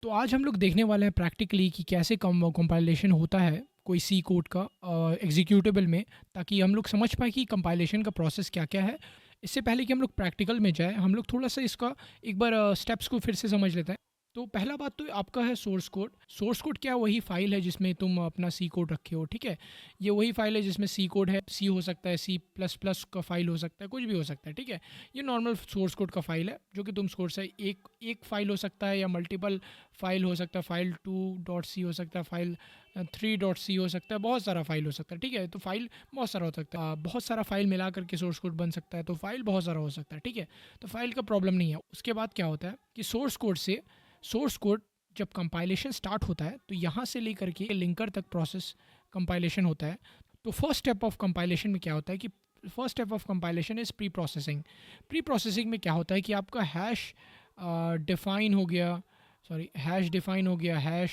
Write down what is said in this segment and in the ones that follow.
तो आज हम लोग देखने वाले हैं प्रैक्टिकली कि कैसे कंपाइलेशन होता है कोई सी कोड का एग्जीक्यूटेबल में, ताकि हम लोग समझ पाए कि कंपाइलेशन का प्रोसेस क्या क्या है। इससे पहले कि हम लोग प्रैक्टिकल में जाए, हम लोग थोड़ा सा इसका एक बार स्टेप्स को फिर से समझ लेते हैं। तो पहला बात तो आपका है सोर्स कोड। सोर्स कोड क्या, वही फाइल है जिसमें तुम अपना सी कोड रखे हो, ठीक है। ये वही फाइल है जिसमें सी कोड है। सी हो सकता है, सी प्लस प्लस का फाइल हो सकता है, कुछ भी हो सकता है, ठीक है। ये नॉर्मल सोर्स कोड का फाइल है जो कि तुम सोर्स है, एक एक फाइल हो सकता है या मल्टीपल फाइल हो सकता है। फाइल 2.c हो सकता है, फाइल 3.c हो सकता है, बहुत सारा फाइल हो सकता है, ठीक है। तो फाइल बहुत सारा हो सकता है, बहुत सारा फाइल मिला करके सोर्स कोड बन सकता है, तो फाइल बहुत सारा हो सकता है, ठीक है। तो फाइल का प्रॉब्लम नहीं है। उसके बाद क्या होता है कि सोर्स कोड जब कंपाइलेशन स्टार्ट होता है तो यहाँ से लेकर के लिंकर तक प्रोसेस कंपाइलेशन होता है। तो फर्स्ट स्टेप ऑफ कंपाइलेशन में क्या होता है कि first step of compilation is pre processing. Pre processing में क्या होता है कि आपका हैश डिफाइन हो गया, हैश डिफाइन हो गया, हैश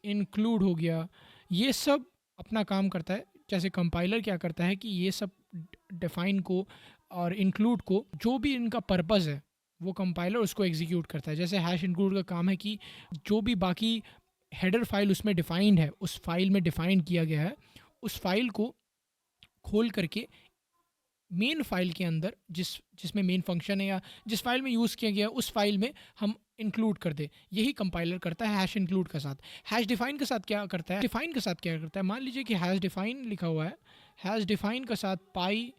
इंक्लूड हो गया, ये सब अपना काम करता है। जैसे कंपाइलर क्या करता है कि ये सब डिफाइन को और इंक्लूड को, जो भी इनका पर्पज़ है, वो कंपाइलर उसको एग्जीक्यूट करता है। जैसे हैश इंक्लूड का काम है कि जो भी बाकी हेडर फाइल उसमें डिफाइंड है, उस फाइल में डिफाइन किया गया है, उस फाइल को खोल करके मेन फाइल के अंदर जिसमें मेन फंक्शन है या जिस फाइल में यूज़ किया गया है, उस फाइल में हम इंक्लूड कर दे। यही कंपाइलर करता है हैश इंक्लूड के साथ। हैश डिफाइन के साथ क्या करता है, डिफाइन के साथ क्या करता है, मान लीजिए कि हैश डिफाइन लिखा हुआ है, हैश डिफाइन के साथ पाई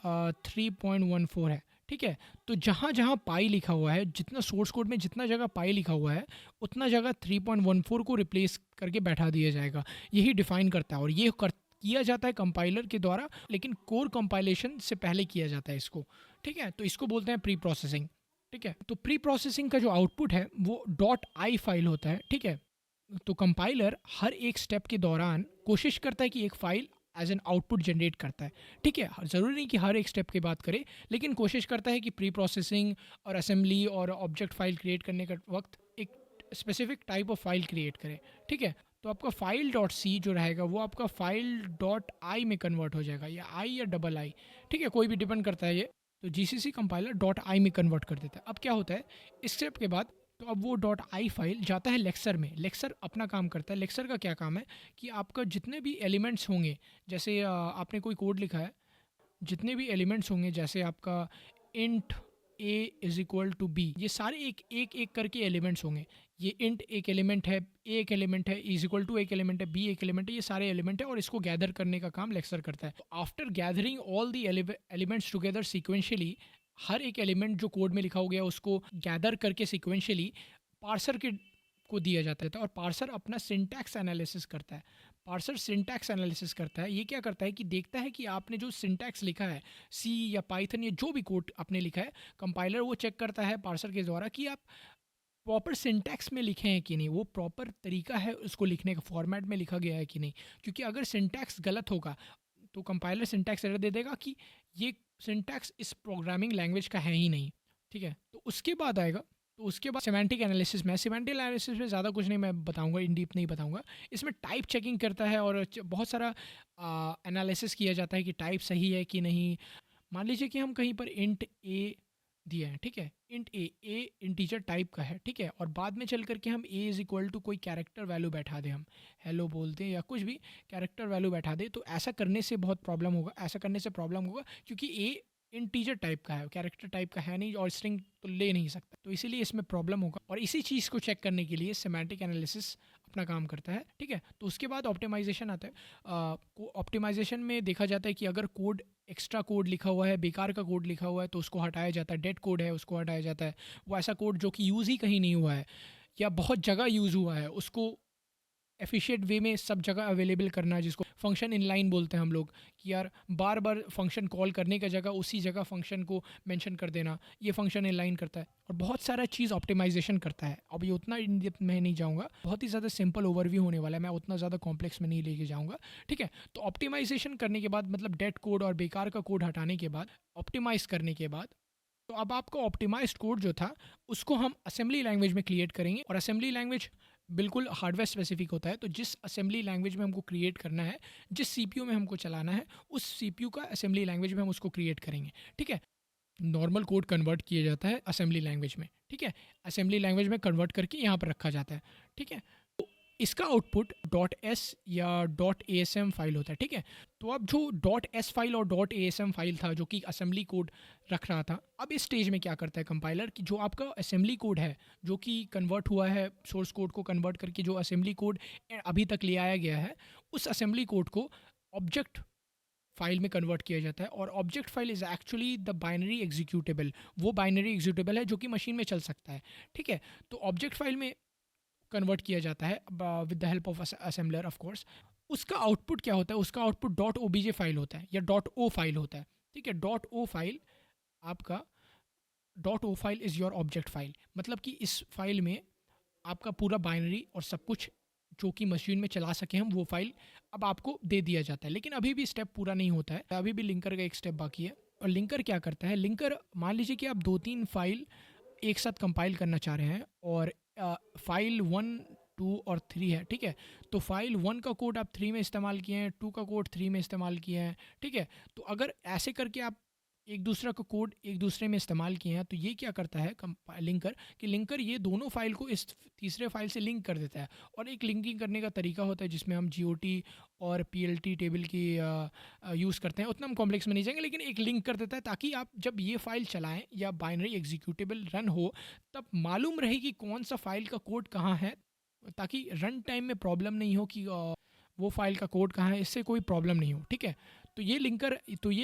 3.14 है, ठीक है। तो जहाँ जहाँ पाई लिखा हुआ है, जितना सोर्स कोड में जितना जगह पाई लिखा हुआ है, उतना जगह 3.14 को रिप्लेस करके बैठा दिया जाएगा। यही डिफाइन करता है, और ये किया जाता है कंपाइलर के द्वारा, लेकिन कोर कंपाइलेशन से पहले किया जाता है इसको, ठीक है। तो इसको बोलते हैं प्री प्रोसेसिंग, ठीक है। तो प्री प्रोसेसिंग का जो आउटपुट है वो डॉट आई फाइल होता है, ठीक है। तो कंपाइलर हर एक स्टेप के दौरान कोशिश करता है कि एक file as an output generate करता है, ठीक है। ज़रूरी नहीं कि हर एक स्टेप की बात करे, लेकिन कोशिश करता है कि प्री प्रोसेसिंग और असेंबली और ऑब्जेक्ट फाइल क्रिएट करने का वक्त एक specific type of file create करे, ठीक है। तो आपका फाइल डॉट सी जो रहेगा वो आपका फाइल डॉट आई में कन्वर्ट हो जाएगा, या आई या डबल आई, ठीक है, कोई भी डिपेंड करता है ये। तो जीसीसी कंपाइलर डॉट आई में कन्वर्ट कर देता है। अब क्या होता है इस स्टेप के बाद, तो अब वो डॉट आई फाइल जाता है लेक्सर में। लेक्सर अपना काम करता है। लेक्सर का क्या काम है कि आपका जितने भी एलिमेंट्स होंगे, जैसे आपने कोई कोड लिखा है, जितने भी एलिमेंट्स होंगे, जैसे आपका int A is equal to B, ये सारे एक एक एक करके एलिमेंट्स होंगे। ये इंट एक एलिमेंट है, ए एक एलिमेंट है, इज इक्वल टू एक एलिमेंट है, बी एक एलिमेंट है, ये सारे एलिमेंट है, और इसको गैदर करने का काम लेक्सर करता है। After gathering all the elements together sequentially, हर एक एलिमेंट जो कोड में लिखा हो गया उसको गैदर करके सीक्वेंशियली पार्सर के को दिया जाता है, और पार्सर अपना सिंटैक्स एनालिसिस करता है। पार्सर सिंटैक्स एनालिसिस करता है। ये क्या करता है कि देखता है कि आपने जो सिंटैक्स लिखा है, सी या पाइथन या जो भी कोड आपने लिखा है, कंपाइलर वो चेक करता है पार्सर के द्वारा कि आप प्रॉपर सिंटैक्स में लिखे हैं कि नहीं, वो प्रॉपर तरीका है उसको लिखने का, फॉर्मेट में लिखा गया है कि नहीं। क्योंकि अगर सिंटैक्स गलत होगा तो कंपाइलर सिंटैक्स एरर दे देगा कि ये सिंटैक्स इस प्रोग्रामिंग लैंग्वेज का है ही नहीं, ठीक है। तो उसके बाद आएगा, तो उसके बाद सिमेंटिक एनालिसिस में, सिमेंटिक एनालिसिस में ज़्यादा कुछ नहीं मैं बताऊंगा, इन डीप नहीं बताऊंगा। इसमें टाइप चेकिंग करता है, और बहुत सारा एनालिसिस किया जाता है कि टाइप सही है कि नहीं। मान लीजिए कि हम कहीं पर इंट ए दिया है, ठीक है। इंट ए इंटीजर टाइप का है, ठीक है, और बाद में चल करके हम ए इज़ इक्वल टू कोई कैरेक्टर वैल्यू बैठा दें, हम हेलो बोल दें या कुछ भी कैरेक्टर वैल्यू बैठा दें, तो ऐसा करने से बहुत प्रॉब्लम होगा। ऐसा करने से प्रॉब्लम होगा क्योंकि ए इंटीजर टाइप का है, कैरेक्टर टाइप का है नहीं, और स्ट्रिंग तो ले नहीं सकता, तो इसीलिए इसमें प्रॉब्लम होगा। और इसी चीज़ को चेक करने के लिए सेमेंटिक एनालिसिस अपना काम करता है, ठीक है। तो उसके बाद ऑप्टिमाइजेशन आता है। ऑप्टिमाइजेशन में देखा जाता है कि अगर कोड एक्स्ट्रा कोड लिखा हुआ है, बेकार का कोड लिखा हुआ है, तो उसको हटाया जाता है। डेड कोड है उसको हटाया जाता है। वो ऐसा कोड जो कि यूज़ ही कहीं नहीं हुआ है या बहुत जगह यूज़ हुआ है, उसको एफिशिएंट वे में सब जगह अवेलेबल करना, जिसको फंक्शन इनलाइन बोलते हैं हम लोग, कि यार बार बार फंक्शन कॉल करने का जगह उसी जगह फंक्शन को मेंशन कर देना, ये फंक्शन इनलाइन करता है। और बहुत सारा चीज़ ऑप्टिमाइजेशन करता है। अब ये उतना इन डेप्थ में नहीं जाऊँगा, बहुत ही ज़्यादा सिंपल ओवरव्यू होने वाला है, मैं उतना ज़्यादा कॉम्प्लेक्स में नहीं लेके जाऊँगा, ठीक है। तो ऑप्टिमाइजेशन करने के बाद, मतलब डेड कोड और बेकार का कोड हटाने के बाद, ऑप्टिमाइज़ करने के बाद, तो अब आपका ऑप्टिमाइज्ड कोड जो था उसको हम असेंबली लैंग्वेज में क्रिएट करेंगे। और असेंबली लैंग्वेज बिल्कुल हार्डवेयर स्पेसिफिक होता है। तो जिस असेंबली लैंग्वेज में हमको क्रिएट करना है, जिस सीपीयू में हमको चलाना है, उस सीपीयू का असेंबली लैंग्वेज में हम उसको क्रिएट करेंगे, ठीक है। नॉर्मल कोड कन्वर्ट किया जाता है असेंबली लैंग्वेज में, ठीक है। असेंबली लैंग्वेज में कन्वर्ट करके यहाँ पर रखा जाता है, ठीक है। तो इसका आउटपुट डॉट एस या dot A S M file होता है, ठीक है। तो अब जो डॉट एस फाइल और dot A S M file था जो कि असेंबली कोड रख रहा था, अब इस स्टेज में क्या करता है कंपाइलर कि जो आपका असेंबली कोड है जो कि कन्वर्ट हुआ है सोर्स कोड को कन्वर्ट करके, जो असेंबली कोड अभी तक ले आया गया है, उस असेंबली कोड को ऑब्जेक्ट फाइल में कन्वर्ट किया जाता है। और object file is actually the binary executable, वो बाइनरी एग्जीक्यूटेबल है जो कि मशीन में चल सकता है, ठीक है। तो ऑब्जेक्ट फाइल में कन्वर्ट किया जाता है with the help of assembler of course. उसका आउटपुट क्या होता है, उसका output dot O B J file होता है या डॉट ओ फाइल होता है, ठीक है। डॉट ओ फाइल आपका, dot O file is your object file, मतलब कि इस फाइल में आपका पूरा बाइनरी और सब कुछ जो कि मशीन में चला सके हम, वो फाइल अब आपको दे दिया जाता है। लेकिन अभी भी स्टेप पूरा नहीं होता है, अभी भी लिंकर का एक स्टेप बाकी है। और लिंकर क्या करता है, लिंकर मान लीजिए कि आप 2-3 फाइल एक साथ कंपाइल करना चाह रहे हैं और फाइल 1, 2 और 3 है, ठीक है। तो फाइल 1 का कोड आप 3 में इस्तेमाल किए हैं, 2 का कोड 3 में इस्तेमाल किए हैं, ठीक है। तो अगर ऐसे करके आप एक दूसरा का कोड एक दूसरे में इस्तेमाल किए हैं, तो ये क्या करता है लिंकर, कि लिंकर ये दोनों फाइल को इस तीसरे फाइल से लिंक कर देता है। और एक लिंकिंग करने का तरीका होता है जिसमें हम जीओटी और पीएलटी टेबल की यूज़ करते हैं, उतना हम कॉम्प्लेक्स में नहीं जाएंगे, लेकिन एक लिंक कर देता है ताकि आप जब ये फाइल चलाएं या बाइनरी एग्जीक्यूटेबल रन हो, तब मालूम रहे कि कौन सा फाइल का कोड कहाँ है, ताकि रन टाइम में प्रॉब्लम नहीं हो कि वो फाइल का कोड कहाँ है, इससे कोई प्रॉब्लम नहीं हो, ठीक है। तो ये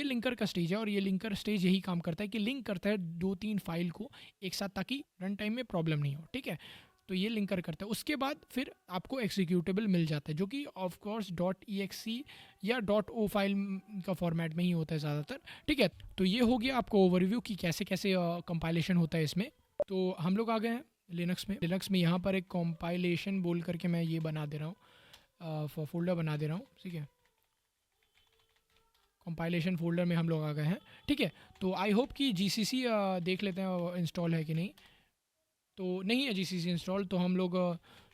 लिंकर का स्टेज है और ये लिंकर स्टेज यही काम करता है कि लिंक करता है 2-3 फाइल को एक साथ ताकि रन टाइम में प्रॉब्लम नहीं हो, ठीक है। तो ये लिंकर करता है। उसके बाद फिर आपको एग्जीक्यूटेबल मिल जाता है जो कि of course dot E X C या डॉट ओ फाइल का फॉर्मेट में ही होता है ज़्यादातर, ठीक है। तो ये हो गया आपको ओवरव्यू कि कैसे कैसे कंपाइलेशन होता है इसमें। तो हम लोग आ गए हैं लिनक्स में यहाँ पर एक कंपाइलेशन बोल करके मैं ये बना दे रहा हूँ, फोल्डर बना दे रहा हूँ, ठीक है। कंपाइलेशन फोल्डर में हम लोग आ गए हैं, ठीक है। तो आई होप कि जीसीसी देख लेते हैं इंस्टॉल है कि नहीं। तो नहीं है जीसीसी इंस्टॉल, तो हम लोग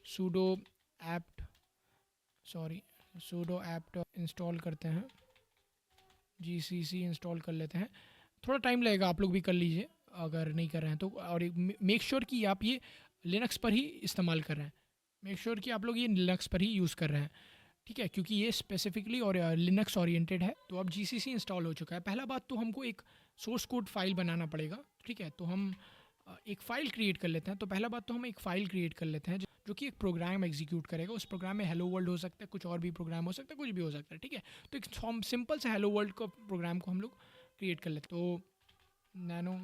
pseudo apt sorry pseudo apt install करते हैं, जीसीसी इंस्टॉल कर लेते हैं। थोड़ा टाइम लगेगा, आप लोग भी कर लीजिए अगर नहीं कर रहे हैं तो। और मेक श्योर कि आप ये लिनक्स पर ही इस्तेमाल कर रहे हैं, मेक श्योर कि आप लोग ये लिनक्स पर ही यूज़ कर रहे हैं, ठीक है, क्योंकि ये स्पेसिफिकली और लिनक्स ओरिएंटेड है। तो अब जीसीसी इंस्टॉल हो चुका है। पहला बात तो हमको एक सोर्स कोड फाइल बनाना पड़ेगा, ठीक है। तो हम एक फ़ाइल क्रिएट कर लेते हैं। तो पहला बात तो हम एक फ़ाइल क्रिएट कर लेते हैं जो कि एक प्रोग्राम एग्जीक्यूट करेगा। उस प्रोग्राम में हेलो वर्ल्ड हो सकता है, कुछ और भी प्रोग्राम हो सकता है, कुछ भी हो सकता है, ठीक है। तो एक हम सिंपल से हेलो वर्ल्ड का प्रोग्राम को हम लोग क्रिएट कर लेते हैं। तो नैनो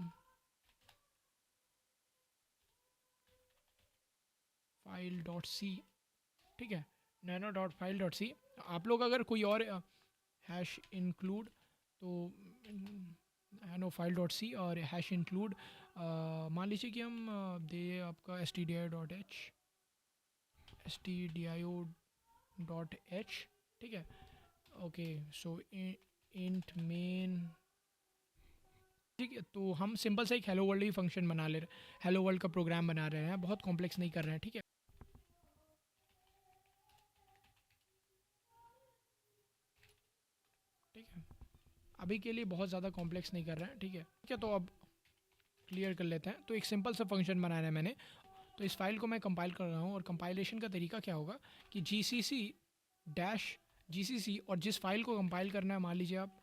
फाइल डॉट सी, ठीक है, nano dot file dot C. आप लोग अगर कोई और हैश इंक्लूड, तो नैनो फाइल डॉट सी और हैश इंक्लूड मान लीजिए कि हम दे आपका S T D I dot H, ठीक है। ओके, सो इंट मेन, ठीक है। तो हम सिंपल से एक हेलो वर्ल्ड ही फंक्शन बना ले रहे हैं, हेलो वर्ल्ड का प्रोग्राम बना रहे हैं, बहुत कॉम्प्लेक्स नहीं कर रहे हैं, ठीक है। ठीक है, अभी के लिए बहुत ज़्यादा कॉम्प्लेक्स नहीं कर रहे हैं, ठीक है, ठीक है। तो अब क्लियर कर लेते हैं। तो एक सिंपल सा फंक्शन बनाया है मैंने। तो इस फाइल को मैं कंपाइल कर रहा हूँ और कंपाइलेशन का तरीका क्या होगा कि जी सी सी और जिस फाइल को कंपाइल करना है, मान लीजिए आप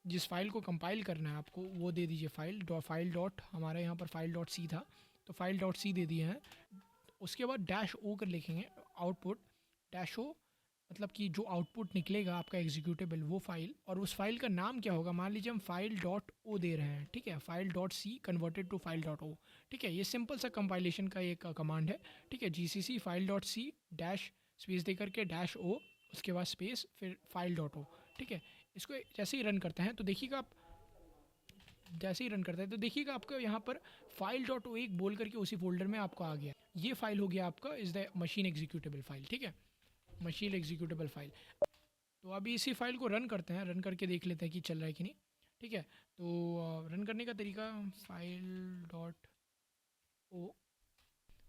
जिस फाइल को कंपाइल करना है आपको वो दे दीजिए फाइल डॉट, हमारे यहाँ पर फाइल डॉट सी था, तो फाइल डॉट सी दे दिए हैं। उसके बाद डैश ओ कर लिखेंगे आउटपुट, डैश ओ मतलब कि जो आउटपुट निकलेगा आपका एग्जीक्यूटेबल वो फाइल, और उस फाइल का नाम क्या होगा, मान लीजिए हम फाइल डॉट ओ दे रहे हैं, ठीक है, file dot C converted to file dot O, ठीक है। ये सिंपल सा कंपाइलेशन का एक कमांड है, ठीक है। GCC file dot C dash space दे करके डैश ओ, उसके बाद स्पेस फिर फाइल डॉट ओ, ठीक है। इसको जैसे ही रन करते हैं तो देखिएगा आप, जैसे ही रन करता है तो देखिएगा आपका यहाँ पर फाइल डॉट ओ एक बोल करके उसी फोल्डर में आपको आ गया। ये फाइल हो गया आपका is the machine executable file, ठीक है, मशीन एग्जीक्यूटेबल फाइल। तो अभी इसी फाइल को रन करते हैं, रन करके देख लेते हैं कि चल रहा है कि नहीं, ठीक है। तो रन करने का तरीका, फाइल डॉट ओ,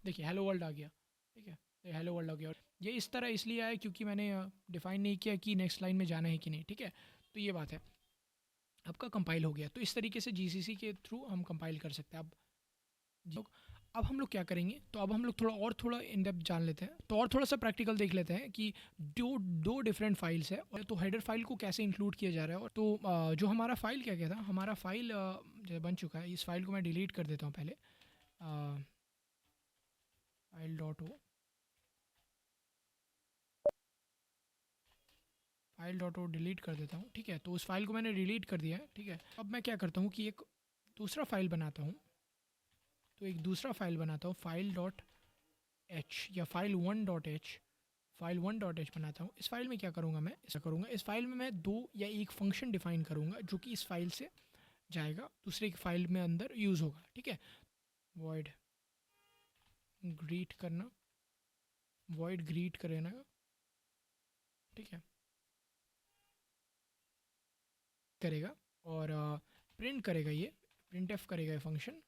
देखिए हेलो वर्ल्ड आ गया, ठीक है। तो हेलो वर्ल्ड आ गया, और ये इस तरह इसलिए आया क्योंकि मैंने डिफाइन नहीं किया कि नेक्स्ट लाइन में जाना है कि नहीं, ठीक है। तो ये बात है। आपका कंपाइल हो गया। तो इस तरीके से जीसीसी के थ्रू हम कंपाइल कर सकते हैं। अब हम लोग क्या करेंगे, तो अब हम लोग थोड़ा इन डेप्थ जान लेते हैं, तो और थोड़ा सा प्रैक्टिकल देख लेते हैं कि दो डिफरेंट फाइल्स है, और तो हेडर फाइल को कैसे इंक्लूड किया जा रहा है। और तो जो हमारा फाइल क्या था, हमारा फाइल जो बन चुका है, इस फाइल को मैं डिलीट कर देता हूँ पहले। File dot O file dot O delete कर देता हूँ, ठीक है। तो उस फाइल को मैंने डिलीट कर दिया है, ठीक है। अब मैं क्या करता हूँ कि एक दूसरा फाइल बनाता हूँ, तो एक दूसरा फाइल बनाता हूँ, फाइल डॉट एच या file one dot H, file one dot H बनाता हूँ। इस फाइल में क्या करूँगा, मैं ऐसा करूँगा, इस फाइल में मैं दो या एक फंक्शन डिफाइन करूँगा जो कि इस फाइल से जाएगा, दूसरे की फाइल में अंदर यूज़ होगा, ठीक है। वॉइड ग्रीट करना, वॉइड ग्रीट करना, ठीक है, करेगा। और प्रिंट करेगा, ये प्रिंट एफ करेगा ये फंक्शन,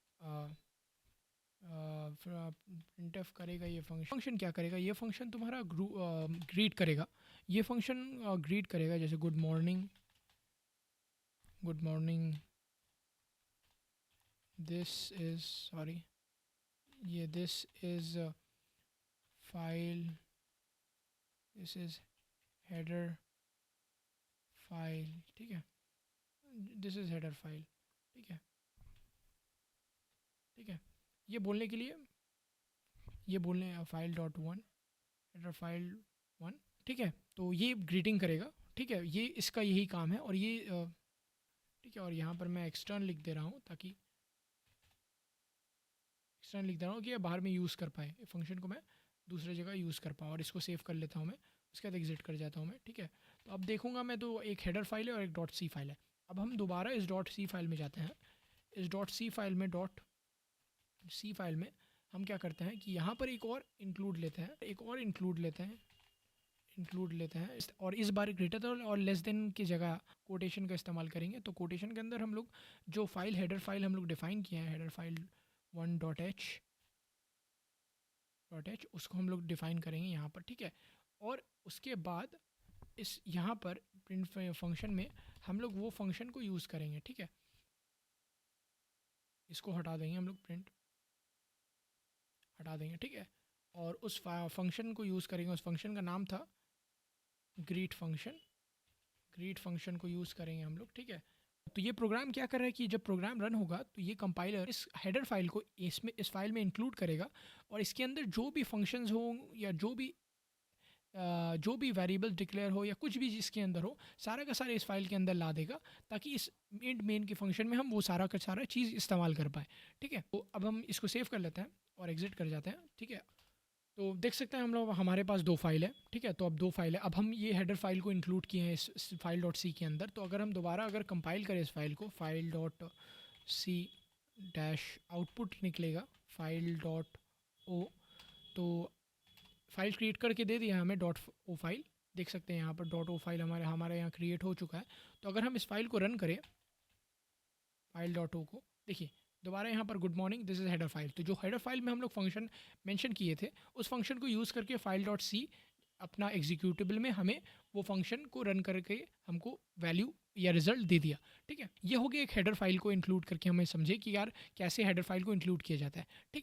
प्रिंट एफ करेगा ये फंक्शन क्या करेगा, ये फंक्शन तुम्हारा ग्रीट करेगा, ये फंक्शन ग्रीट करेगा, जैसे good morning, good morning, this is sorry, ये this is file, this is header file, ठीक है, दिस इज़ हेडर फाइल, ठीक है, ठीक है। ये बोलने के लिए, ये बोलने file dot one, header file one, ठीक है। तो ये ग्रीटिंग करेगा, ठीक है, ये इसका यही काम है। और ये ठीक है, और यहाँ पर मैं एक्सटर्न लिख दे रहा हूँ, ताकि एक्सटर्न लिख दे रहा हूँ कि ये बाहर में यूज़ कर पाए, फंक्शन को मैं दूसरे जगह यूज़ कर पाऊँ। और इसको सेव कर लेता हूँ मैं, उसके बाद एग्जिट कर जाता हूँ मैं, ठीक है। तो अब देखूँगा मैं, तो एक हेडर फाइल है और एक डॉट सी फाइल है। अब हम दोबारा इस डॉट सी फाइल में जाते हैं। इस डॉट सी फाइल में, डॉट सी फाइल में हम क्या करते हैं कि यहाँ पर एक और इंक्लूड लेते हैं, एक और इंक्लूड लेते हैं, इंक्लूड लेते हैं, और इस बार ग्रेटर देन और लेस देन की जगह कोटेशन का इस्तेमाल करेंगे। तो कोटेशन के अंदर हम लोग जो फाइल हेडर फाइल हम लोग डिफाइन किए हैं, header file one dot H, उसको हम लोग डिफाइन करेंगे यहाँ पर, ठीक है। और उसके बाद इस यहाँ पर प्रिंट फंक्शन में हम लोग वो फंक्शन को यूज़ करेंगे, ठीक है। इसको हटा देंगे हम लोग, प्रिंट हटा देंगे, ठीक है। और उस फंक्शन को यूज़ करेंगे, उस फंक्शन का नाम था ग्रीट फंक्शन, ग्रीट फंक्शन को यूज़ करेंगे हम लोग, ठीक है। तो ये प्रोग्राम क्या कर रहा है कि जब प्रोग्राम रन होगा तो ये कंपाइलर इस हेडर फाइल को इसमें, इस फाइल में इंक्लूड करेगा, और इसके अंदर जो भी फंक्शंस हो या जो भी वेरिएबल डिक्लेयर हो या कुछ भी जिसके अंदर हो, सारा का सारा इस फाइल के अंदर ला देगा, ताकि इस मेन के फंक्शन में हम वो सारा का सारा चीज़ इस्तेमाल कर पाए, ठीक है। तो अब हम इसको सेव कर लेते हैं और एग्जिट कर जाते हैं, ठीक है। तो देख सकते हैं हम लोग, हमारे पास दो फाइल है, ठीक है। तो अब दो फाइल है, अब हम ये हेडर फाइल को इंक्लूड किए हैं इस फाइल डॉट सी के अंदर। तो अगर हम दोबारा अगर कंपाइल करें इस फाइल को, file dot C dash, output निकलेगा फाइल डॉट ओ। तो फाइल क्रिएट करके दे दिया हमें, डॉट ओ फाइल, देख सकते हैं यहाँ पर डॉट ओ फाइल हमारे यहाँ क्रिएट हो चुका है। तो अगर हम इस फाइल को रन करें, फाइल डॉट ओ को, देखिए दोबारा यहाँ पर good morning, this is header file. तो जो हेडर फाइल में हम लोग फंक्शन मेंशन किए थे, उस फंक्शन को यूज़ करके फाइल डॉट सी अपना एग्जीक्यूटेबल में हमें वो फंक्शन को रन करके हमको वैल्यू या रिजल्ट दे दिया, ठीक है। ये हो गया एक हेडर फाइल को इंक्लूड करके, हमें समझे कि यार कैसे हेडर फाइल को इंक्लूड किया जाता है, ठीक है।